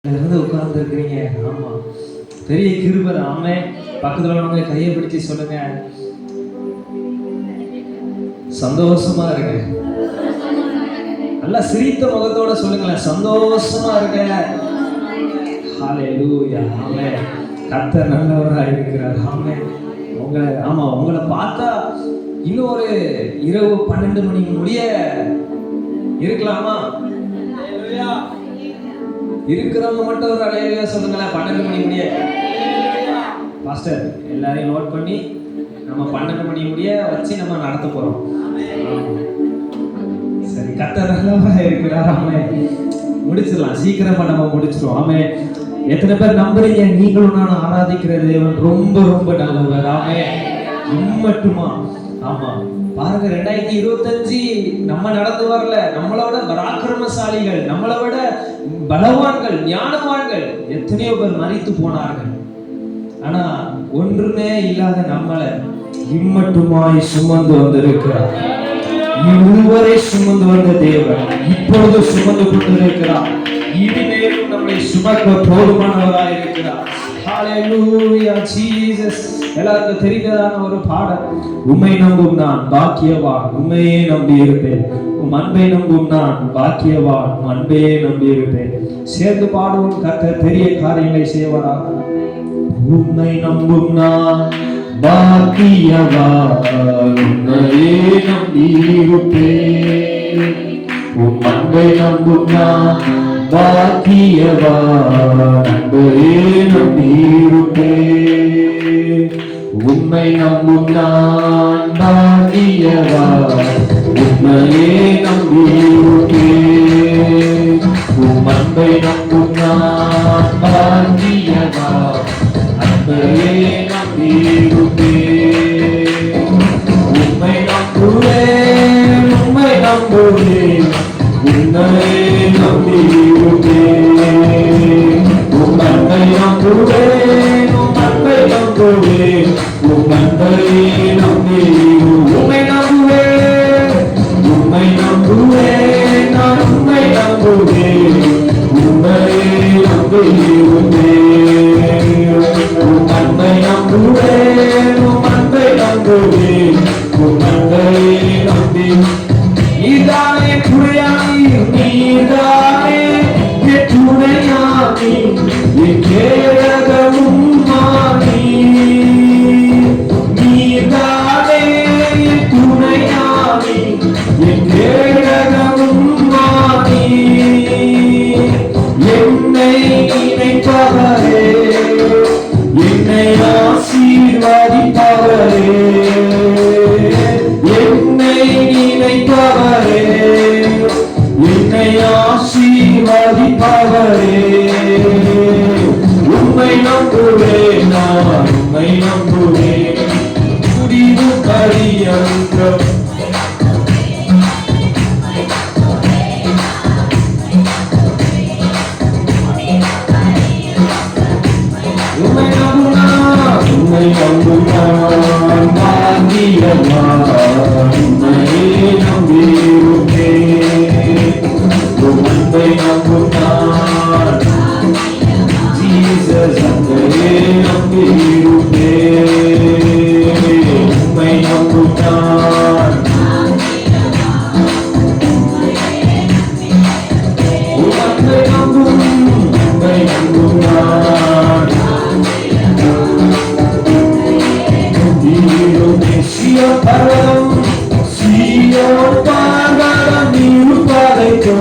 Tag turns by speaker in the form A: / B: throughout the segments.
A: இருந்து உட்கார்ந்து இருக்கிறீங்க. ஆமா, பெரிய கிருபை. ஆமே. பக்கத்துல உள்ளவங்க கையை பிடிச்சி சொல்லுங்க, சந்தோஷமா இருக்கு. நல்லா சிரித்த முகத்தோட சொல்லுங்களேன், சந்தோஷமா இருக்க. ஹல்லேலூயா. ஆமே. கர்த்தர் நல்லவராக இருக்கிறார். ஆமே. உங்களை பார்த்தா இன்னும் ஒரு இரவு 12 மணி முடிய இருக்கலாமா? இருக்கிறவங்க மட்டும் ஒரு அலையில சொல்லுங்களேன், 12 மணி முடிய. பாஸ்டர் எல்லாரையும் நோட் பண்ணி நம்ம 12 மணி முடிய வச்சு நம்ம நடத்த போறோம். சரி, கர்த்தர் நல்லவராக இருக்கிறார். ஆமே. முடிச்சிடலாம், சீக்கிரமா நம்ம முடிச்சிருவோம். ஆமே. எத்தனை பேர் நம்புறீங்க நீங்களும் நான் ஆராதிக்கிற தேவன் ரொம்ப ரொம்ப நல்லவர்? ஆமே. மட்டுமா? ஆமா. பாருங்க, 2025 நம்ம நடந்து வரல. நம்மளோட பராக்கிரமசாலிகள், நம்மளை விட பலவான்கள், ஞானவான்கள் எத்தனையோ பேர் மரித்து போனார்கள். ஆனா ஒன்றுமே இல்லாத நம்மளை இம்மட்டுமாய் சுமந்து வந்திருக்கிறார். இதுவரை சுமந்து வந்த தேவன் இப்பொழுது சுமந்து கொண்டிருக்கிறார். இனிமேலும் நம்மை சுமக்க போதுமானவராக இருக்கிறார். ஹல்லேலூயா ஜீசஸ். எல்லாருக்கும் தெரிந்ததான ஒரு பாடல், உம்மை நம்பும் நான் பாக்கியவான், உம்மையே நம்பி இருப்பேன். உம் அன்பை நம்பும் நான் பாக்கியவான், உம் அன்பையே நம்பி இருப்பேன். சேர்ந்து பாடுவோம். கர்த்தர் பெரிய காரியங்களை செய்வாராக. உம்மை நம்பும் நான் பாக்கியவான், உம்மையே நம்பி இருப்பேன். உம் அன்பை நம்பும் நான் பாக்கியவான், அன்பையே நம்பி இருப்பேன். உம்மை நம்பும் நான் பாக்கியவான், உம்மையே நம்பி இருப்பேன். உம் அன்பை நம்பும் நான் பாக்கியவான், அன்பையே நம்பி இருப்பேன். உம்மை நம்புவேன், உம்மை நம்புவேன், உம்மையே நம்பி இருப்பேன். உம் அன்பை நம்புவேன், உம் அன்பை நம்புவேன், உம் அன்பையே நம்பி உம்மை நம்புவேன், உம்மை நம்புவேன், நான் உம்மை நம்புவேன், உம்மையே நம்பி இருப்பேன். உம் அன்பை நம்புவேன், உம் அன்பை நம்புவேன், உம் அன்பையே நம்பி. நீதானே துணையானி, நீதானே துணையானி, கேரகமும் மானி. நீதானே துணையானி, கேரகமும் மானி. என்னை நினைப்பவரே, என்னை ஆசீர்வதிப்பவரே, என்னை நினைப்பவரே, என்னை ஆசீர்வதிப்பவரே. உம்மை நம்புவேன், நான் உம்மை நம்புவேன், முடிவு பரியந்தம். உம்மை நம்பும் நான், உம்மை நம்பும் நான் பாக்கியவான், உம்மையே நம்பி இருப்பேன். உம் அன்பை நம்பும் நான் ஜீசஸ், அன்பையே நம்பி இருப்பேன். உம்மை நம்பும் நான், உம் அன்பை நம்பும், அன்பை நம்பும் நான். சீயோன் பர்வதம், சீயோன் பர்வதம் இருப்பதைப்போ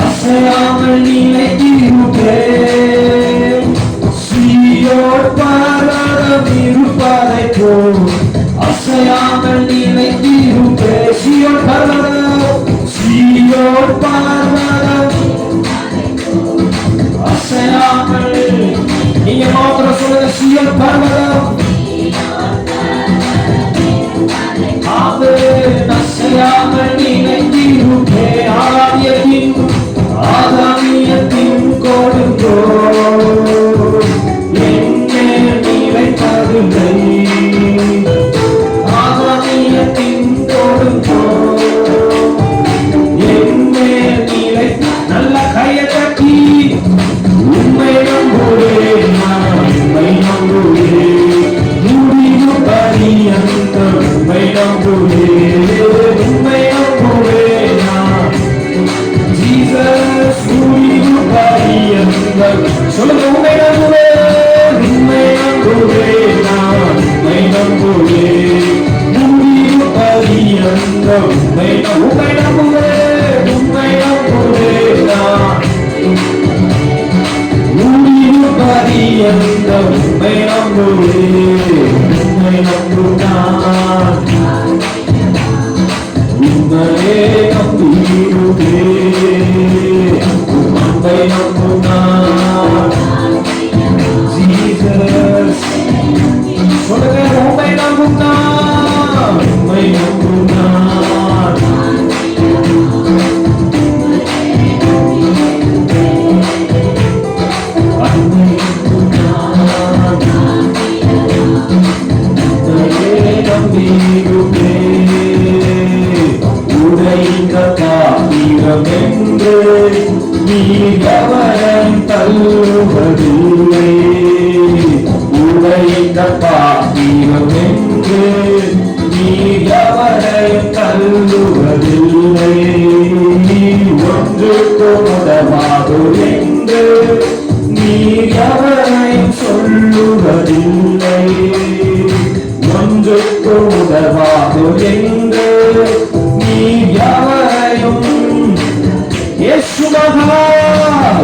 A: அசையாமல் நிலைத்திருப்பேன். சீயோன் பர்வதம் இருப்பதைப்போ அசையாமல் நிலைத்திருப்பேன். சீயோன் பர்வதம், சீயோன் பர்வதம் அசையாமல். நீங்க மாத்திரம் சொல்லுங்க, சீயோன் பர்வதம் அசையாமல் நிலைத்திருப்பேன். ஆதாமியத்தின் கொடுங்கோ என்னை நிலைப்பதில்லை. ஆதாமியத்தின் கொடுங்கோ என்னை நிலை. நல்ல கையை தட்டி சொல்லுங்க, உண்மை நம்புவேன், உண்மை நம்புவேன், நான் உண்மை நம்புவேன், முடிவு பரியந்த உண்மை நம்புவேன், உண்மை நம்புவேன், நான் முடிவு பரியந்த உண்மை நம்புவேன், உண்மை நம்புவேன், உண்மையே நம்பிடுவேன், உண்மை நம்புவேன். ஜீசஸ் சொல்லுங்க, உண்மை நம்புவேன், உண்மை நம்புவேன், உடைந்த பாத்திரம் என்று நீ எவரையும் தள்ளுவதில்லை, உடைந்த பாத்திரம் என்று நீ எவரையும் தள்ளுவதில்லை, ஒன்றுக்கு உதவாது என்று நீ எவரையும் சொல்லுவதில்லை, ஒன்றுக்கு உதவாது என்று நீ எவரையும் இயேசு மகா,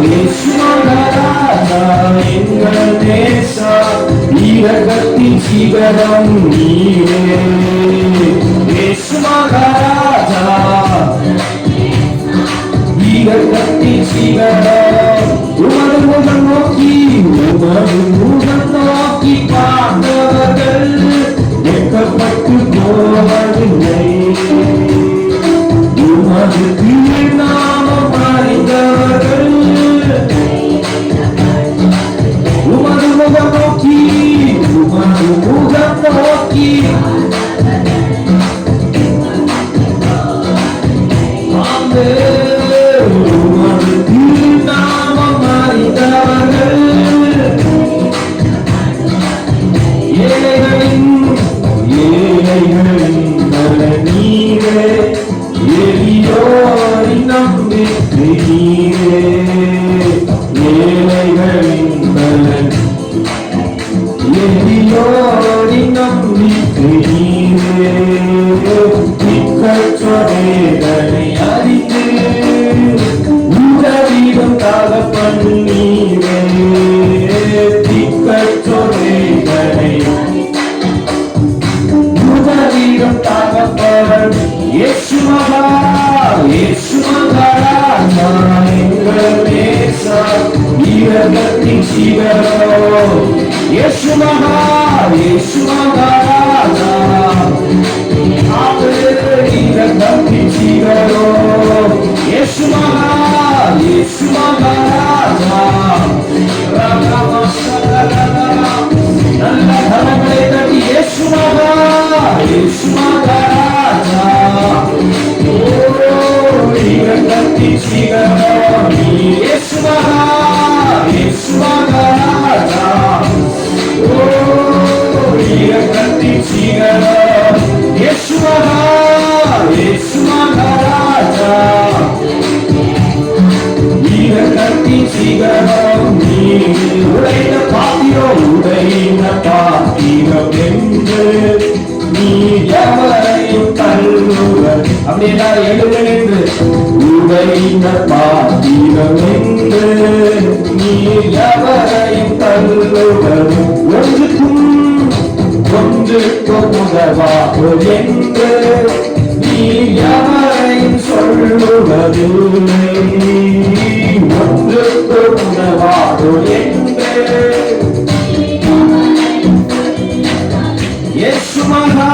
A: இயேசு மகாராஜா, எங்கள் நேசா, இரக்கத்தின் சிகரம் நீரே, இயேசு மகாராஜா, இரக்கத்தின் சிகரம், உமது முகம் நோக்கி, உமது முகம் நோக்கி பார்த்தவர்கள் வெட்கப்பட்டு போவதில்லை, உமது திருநாமம் அறிந்தவர்கள் உமது முகம் நோக்கி, உமது முகம் நோக்கி உமது திருநாமம் அறிந்தவர்கள் ஏழைகளின் நீரே, எளியோரின் நம்பிக்கை நீரே, ஏழைகளின் பலன், எளியோரின் நம்பிக்கை நீரே, திக்கற்றோரை அறிந்து உதவிடும் தகப்பன் நீரே, திக்கற்றோரை உதவிடும் தகப்பன் இயேசு மகா, இயேசு மகாராஜா, எங்கள் நேசா, இரக்கத்தின் சிகரம், இயேசு மகா, இயேசு மகாராஜா, இரக்கத்தின் சிகரம், இயேசு மகா, இயேசு மகாராஜா, நல்ல கரங்களை தட்டி இயேசு மகா, இயேசு மகாராஜா, இரக்கத்தின் சிகரம், இயேசு மகா, இயேசு மகாராஜா, இரக்கத்தின் சிகரம், இயேசு மகா, இயேசு மகாராஜா, இரக்கத்தின் சிகரம், உடைந்த பாத்திரம், உடைந்த பாத்திரம் என்று நீ எவரையும் தள்ளுவர், அப்படி எல்லாரும் எழுத நின்று, உடைந்த பாத்திரம் என்று நீ எவரையும் தள்ளுவர், ஒன்றுக்கும் உதவாது என்று நீ எவரையும் சொல்லுவதில்லை, ஒன்றுக்கு உதவாது என்று இயேசு மகா,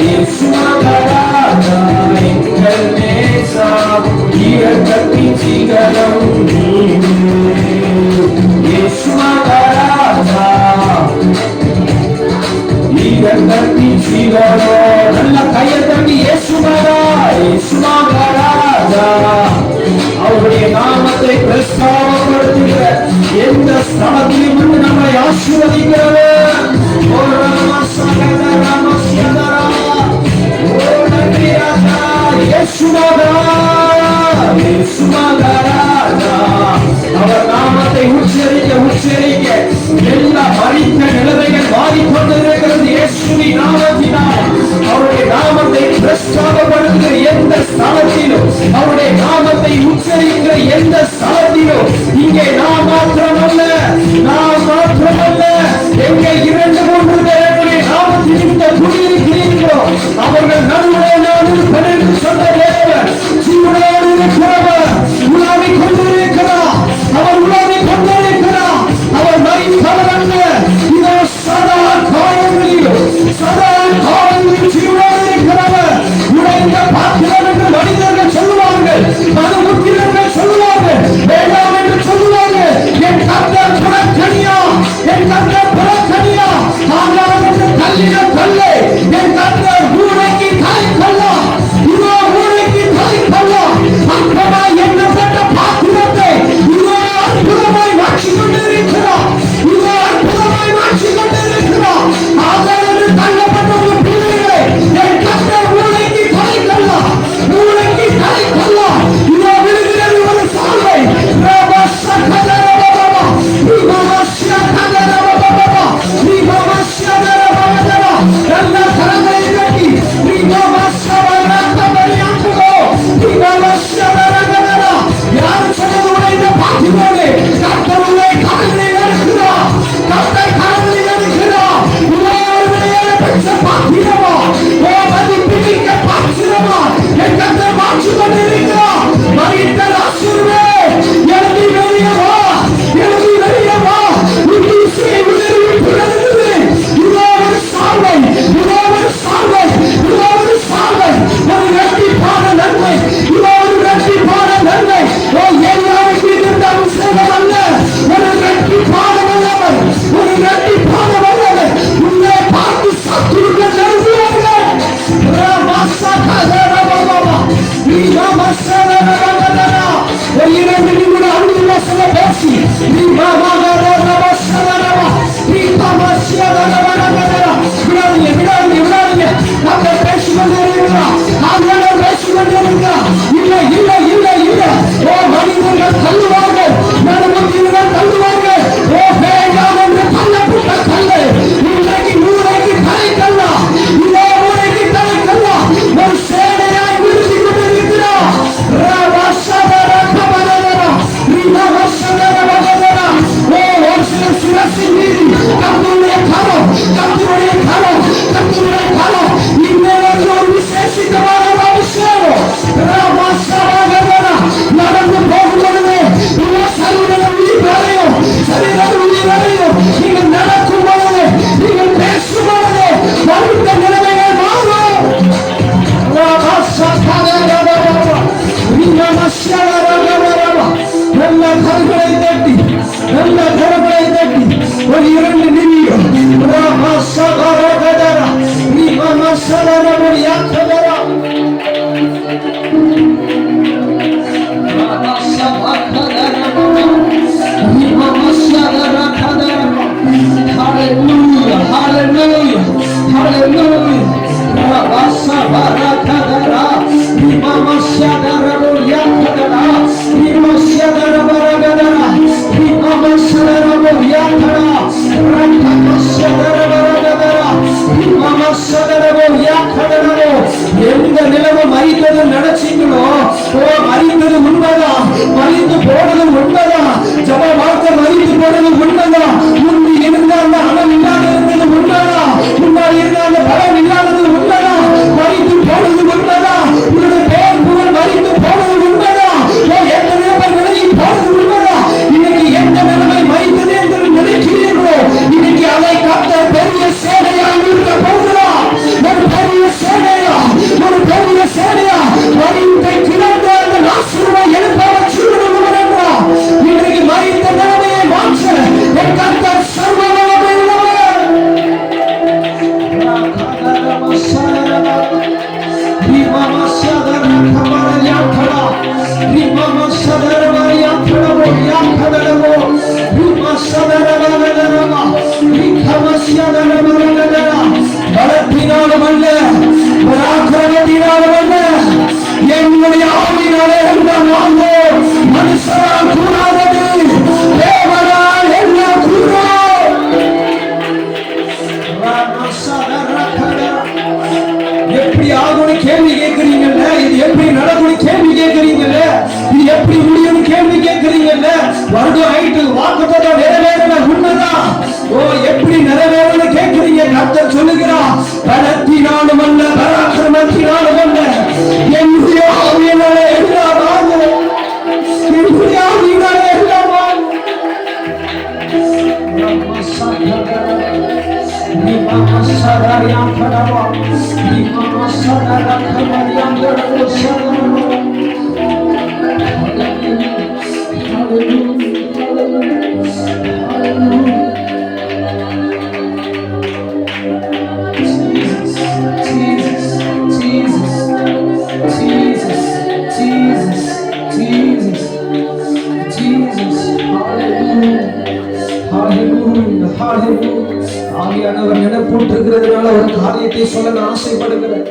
A: இயேசு மகாராஜா, எங்கள் நேசா, இரக்கத்தின் சிகரம் நீரே, இயேசு மகாராஜா, இரக்கத்தின் சிகரம், நல்ல கையை தட்டி இயேசு மகா, இயேசு மகாராஜா, அவருடைய நாமத்தை பிரஸ்தாபப்படுத்துகிற எந்த ஸ்தலத்திலும் இருந்து நம்மை ஆசீர்வதிக்கிறது. அவர் நாமத்தை இங்கே நான் மாத்திரமல்ல, நான் மாத்திரமல்ல, எங்கே 2-3 பேருடைய நாமத்தில் குடியிருக்கிறீர்களோ அவர்கள் நடுவே நான் இருப்பேன் என்று சொன்ன தேவன் ஜீவனோடு இருக்கிறவர், உலாவிக் கொண்டிருக்கிறார். அவர் உலாவிக் கொண்டிருக்கிறார். அவர் மரித்தவர் அல்ல. இதோ சதா காலங்களிலும் ஜீவனோடு இருக்கிறவர். உடைந்த பாத்திரம் என்று மனிதர்கள் சொல்லுவார்கள், மதமுத்திரர்கள் சொல்லுவார்கள், வேண்டாம் என்று சொல்லுவார்கள். என் கர்த்தர் புறக்கணியா, என் கர்த்தர் புறக்கணியா, ஆனால் என்று தள்ளின தள்ளை என் கர்த்தர் ஊரைக்கு தலை கொள்ளா, இதோ ஊரைக்கு தலை கொள்ளா. அற்பமாய் எண்ணப்பட்ட பாத்திரத்தை இதோ அற்புதமாய் மாற்றிக் கொண்டிருக்கிறார். இதோ அற்புதமாய் மாற்றிக் கொண்டிருக்கிறார். ஆனால் என்று தள்ளப்பட்ட ஒரு பிள்ளைகளை என் கர்த்தர் ஊரைக்கு தலை கொள்ளா, ஊரைக்கு தலை கொள்ளா. இதோ விழுகிறது ஒரு சால்வை. Hallelujah. வாக்குத்தத்தம் நிறைவேறின உண்மைதான். ஓ, எப்படி நிறைவேறன்னு கேட்கிறீங்க? கர்த்தர் சொல்லுகிறார், பலத்தினாலும் அல்ல, பராக்கிரமத்தினாலும் அல்ல, என்னுடைய ஆவியினாலே எல்லாம் ஆகும். என்னுடைய ஆவியினாலே எல்லாம் ஆகும். ஆவியானவர் நினைப்பூட்டிருக்கிறதுனால ஒரு காரியத்தை சொல்ல நான் ஆசைப்படுகிறேன்.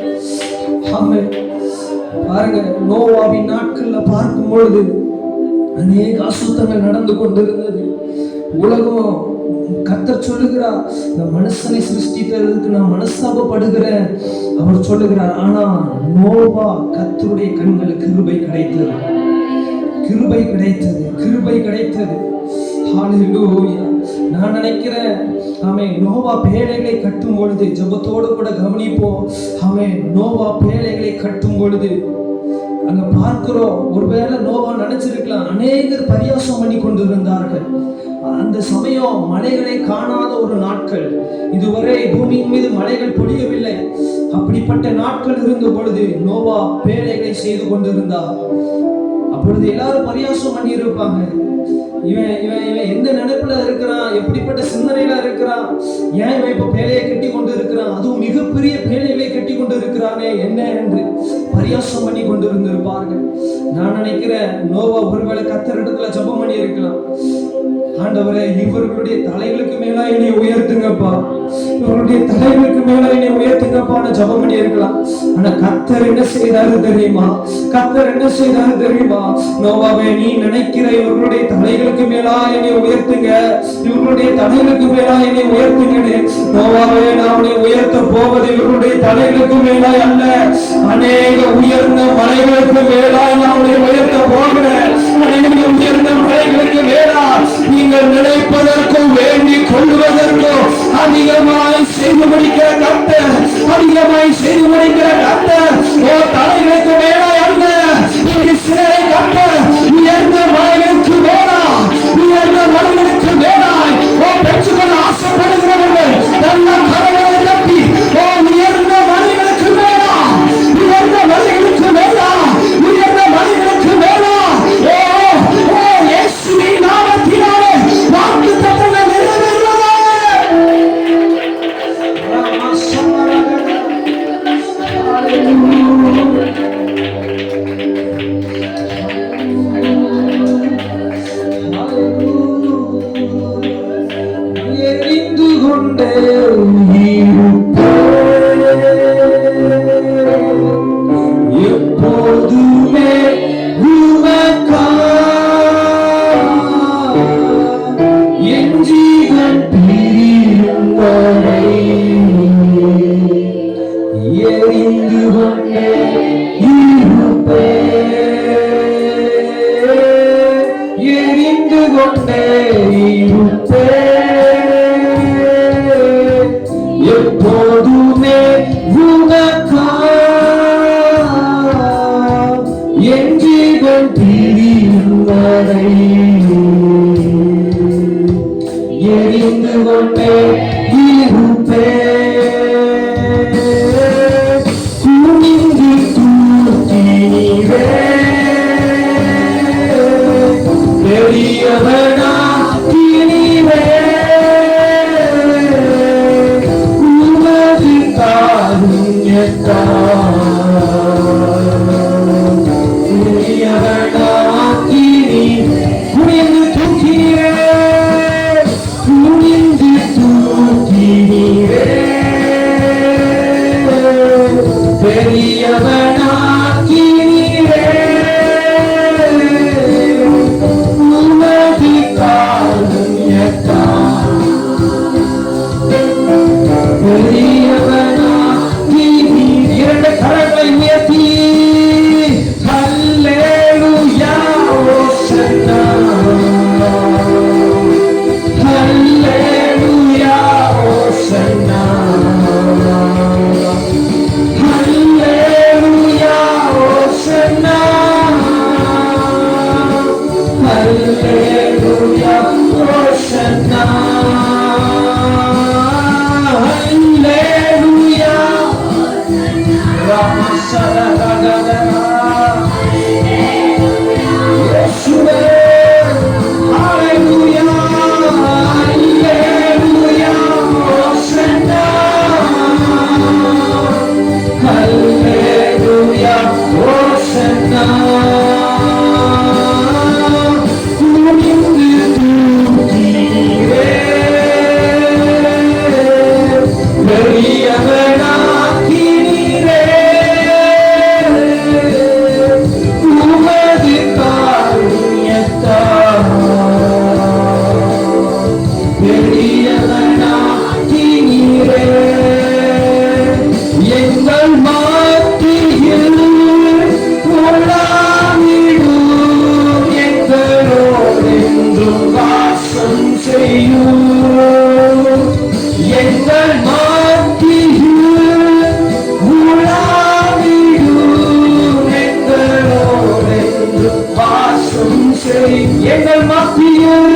A: பாருங்க, நோவாவின் நாட்கள்ல பார்க்கும் பொழுது அநேக அசுத்தங்கள் நடந்து கொண்டிருந்தது. உலகம் கர்த்தர் சொல்லுகிறார், இந்த மனுஷனை சிருஷ்டித்ததுக்கு நான் மனஸ்தாபப்படுகிறேன் அவர் சொல்லுகிறார். ஆனா நோவா கர்த்தருடைய கண்களுக்கு கிருபை கிடைத்தது, கிருபை கிடைத்தது, கிருபை கிடைத்தது. ஹல்லேலூயா. நான் நினைக்கிறேன், ஆமென், நோவா பேழைகளை கட்டும் பொழுது, ஜெபத்தோடு கூட கவனிப்போம். ஆமென், நோவா பேழைகளை கட்டும் பொழுது அங்க பார்க்கிறோம், ஒருவேளை நோவா நினைச்சிருக்கலாம், அநேகர் பரியாசம் பண்ணி கொண்டிருந்தார்கள். அந்த சமயம் மழைகளை காணாத ஒரு நாட்கள், இதுவரை பூமியின் மீது மழைகள் பொழியவில்லை. அப்படிப்பட்ட நாட்கள் இருந்த பொழுது நோவா பேழைகளை செய்து கொண்டிருந்தார். அப்பொழுது எல்லாரும் பரியாசம் பண்ணி இருப்பாங்க, இவன் இவன் இவன் எந்த நினைப்புல இருக்கிறான், எப்படிப்பட்ட சிந்தனையில இருக்கிறான், ஏன் இவன் இப்ப பேழையை கட்டி கொண்டு இருக்கிறான், அதுவும் மிகப்பெரிய பேழைகளை கட்டி கொண்டு இருக்கிறானே என்ன என்று பரியாசம் பண்ணி கொண்டு இருந்திருப்பார்கள். நான் நினைக்கிறேன், நோவா ஒருவேளை கர்த்தரிடத்துல ஜெபம் பண்ணி இருக்கலாம், ஆண்டவரே இவர்களுடைய தலைகளுக்கு மேலா என்னை உயர்த்துங்கப்பா, இவருடைய தலைகளுக்கு மேலா என்னை உயர்த்துங்கப்பான்னு ஜெபம் பண்ணி இருக்கலாம். ஆனா கர்த்தர் என்ன செய்தாரு தெரியுமா? கர்த்தர் என்ன செய்தாரு தெரியுமா? நோவாவே, நீ நினைக்கிற இவர்களுடைய தலைகளுக்கு மேலா என்னை உயர்த்துங்க, இவர்களுடைய தலைகளுக்கு மேலா என்னை உயர்த்துங்க. நோவாவே, நான் உன்னை உயர்த்த போவது இவர்களுடைய தலைகளுக்கு மேலா அல்ல, அநேக உயர்ந்த மலைகளுக்கு மேலா நான் உன்னை உயர்த்த போகிறேன். அநேக உயர்ந்த மலைகளுக்கு மேலா நீங்கள் நினைப்பதற்கும் வேண்டிக் கொள்வதற்கும் அதிகமாய் செய்து முடிக்கிற கர்த்தர், அதிகமாய் செய்து முடிக்கிற கர்த்தர். ஓ, தலைகளுக்கு மேலாய் அல்ல, சிலரை கர்த்தர் உயர்ந்த மலைகளுக்கு மேலாய், உயர்ந்த மலைகளுக்கு மேலாய் ஓ பெற்றுக்கொள்ள ஆசைப்படுகிறவர்கள் நல்ல கரங்களை தட்டி, ஓ உயர்ந்த மலைகளுக்கு மேலாய், உயர்ந்த மலைகளுக்கு மேலாய், உயர்ந்த மலைகளுக்கு மேலாய் இயேசுவின் நாமத்தினாலே வாக்குத்தத்தங்கள் நிறைவேறுவதாக. எரிந்து கொண்டே எப்போதுமே எப்போதுமே என் ஜீவன் பிரியும் வரை எரிந்து கொண்டே இருப்பேன். குனிந்து தூக்கினீரே பெரியவனா கிணிவே, உமது காருண்யத்தால் பெரியவனா கிணி, குனிந்து தூக்கினீரே, குனிந்து தூக்கினீரே செய்யும் எங்கள் மத்தியில் உலாவிடும் எங்களோடு வாசம் செய்யும் எங்கள் மத்தியில்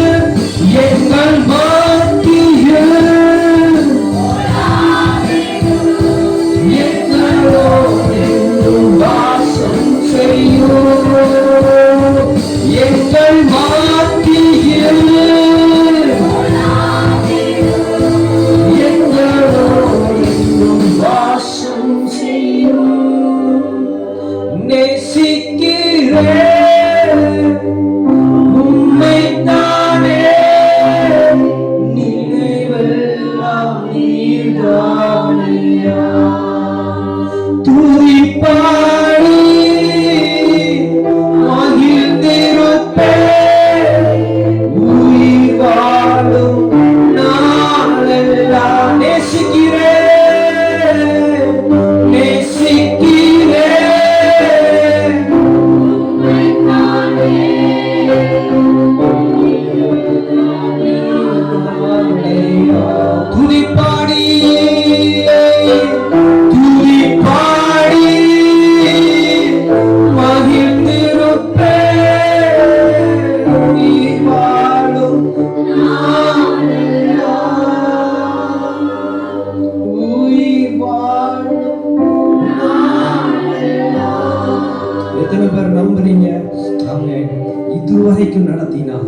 A: இதுவரைக்கும் நடத்தினார்,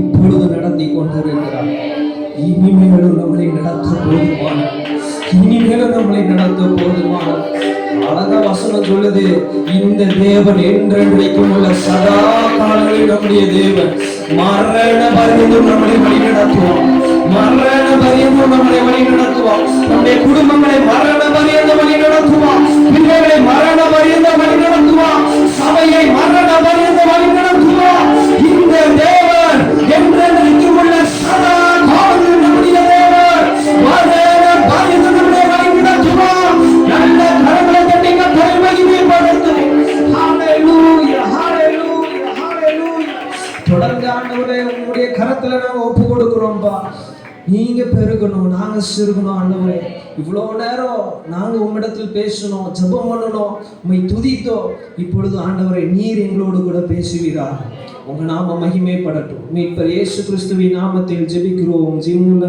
A: இப்பொழுது நடத்தி கொண்டிருக்கிறார். இனிமேலும் நம்மளை நடத்த போதுமான, இனிமேலும் நம்மளை நடத்த போதுமான. அழகா வசனம் சொல்லுது, இந்த தேவன் என்றென்றைக்கும் உள்ள சதா காலங்களில் நம்முடைய தேவன். மரண பரியந்தம் நம்மளை வழி நடத்துவான், மரண பரியந்தம் நம்மளை வழி நடத்துவான். நம்முடைய குடும்பங்களை மரண பரியந்தம் வழி நடத்துவான், பிள்ளைகளை மரண பரியந்தம் வழி நடத்துவான், சபையை மரண பரியந்தம் வழி நடத்துவான். இந்த தேவன் என்றென்றைக்கும் உள்ள சதா காலங்களில் நம்முடைய தேவன். மரண பரியந்தம் நம்மளை வழி நடத்துவான். நல்ல கரங்களை தட்டிங்க, பெருமையை படுத்துவேன். ஹalleluya, ஹalleluya, ஹalleluya. தொடர்ந்து ஆண்டவரே உங்களுடைய கரத்துல நாங்க ஒப்பு கொடுக்கிறோம்பா. நீங்க பெருகணும், நாங்க சிறுகணும். ஆண்டவரே இவ்வளோ நேரம் நாங்க உம்மிடத்தில் பேசணும், ஜெபம் பண்ணணும், உம்மை துதித்தோம். இப்பொழுது ஆண்டவரே நீர் எங்களோடு கூட பேசுவீரா. உங்க நாம மகிமைப்படட்டும். மீட்பர் இயேசு கிறிஸ்துவின் நாமத்தில் ஜெபிக்கிறோம் ஜீவனுள்ள